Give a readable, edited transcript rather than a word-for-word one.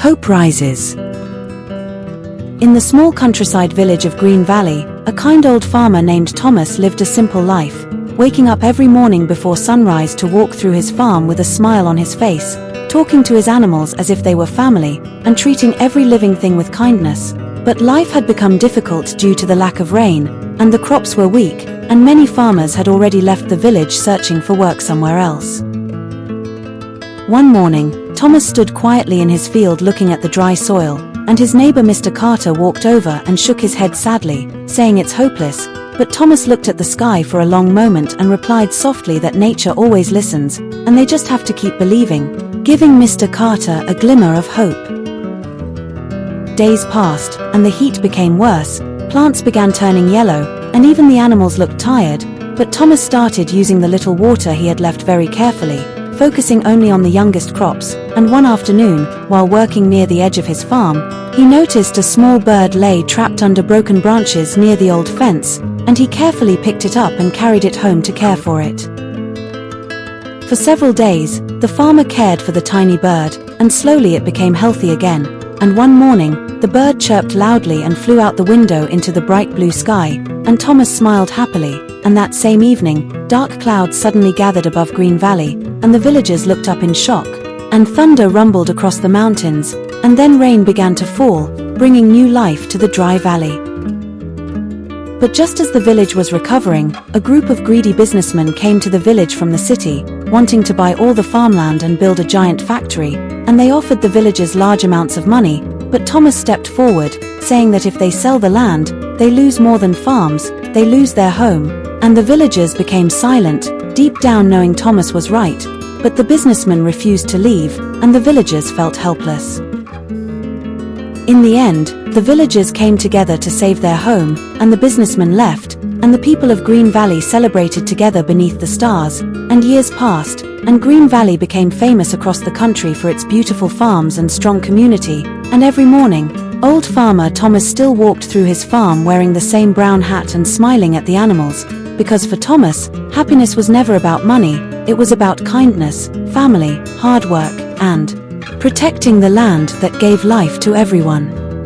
Hope rises. In the small countryside village of Green Valley, a kind old farmer named Thomas lived a simple life, waking up every morning before sunrise to walk through his farm with a smile on his face, talking to his animals as if they were family, and treating every living thing with kindness. But life had become difficult due to the lack of rain, and the crops were weak, and many farmers had already left the village searching for work somewhere else. One morning, Thomas stood quietly in his field looking at the dry soil, and his neighbor Mr. Carter walked over and shook his head sadly, saying it's hopeless. But Thomas looked at the sky for a long moment and replied softly that nature always listens, and they just have to keep believing, giving Mr. Carter a glimmer of hope. Days passed, and the heat became worse, plants began turning yellow, and even the animals looked tired, but Thomas started using the little water he had left very carefully, focusing only on the youngest crops, and one afternoon, while working near the edge of his farm, he noticed a small bird lay trapped under broken branches near the old fence, and he carefully picked it up and carried it home to care for it. For several days, the farmer cared for the tiny bird, and slowly it became healthy again, and one morning, the bird chirped loudly and flew out the window into the bright blue sky, and Thomas smiled happily. And that same evening, dark clouds suddenly gathered above Green Valley, and the villagers looked up in shock, and thunder rumbled across the mountains, and then rain began to fall, bringing new life to the dry valley. But just as the village was recovering, a group of greedy businessmen came to the village from the city, wanting to buy all the farmland and build a giant factory, and they offered the villagers large amounts of money, but Thomas stepped forward, saying that if they sell the land, they lose more than farms, they lose their home, and the villagers became silent, deep down knowing Thomas was right, but the businessmen refused to leave, and the villagers felt helpless. In the end, the villagers came together to save their home, and the businessmen left, and the people of Green Valley celebrated together beneath the stars, and years passed, and Green Valley became famous across the country for its beautiful farms and strong community, and every morning, old farmer Thomas still walked through his farm wearing the same brown hat and smiling at the animals, because for Thomas, happiness was never about money, it was about kindness, family, hard work, and protecting the land that gave life to everyone.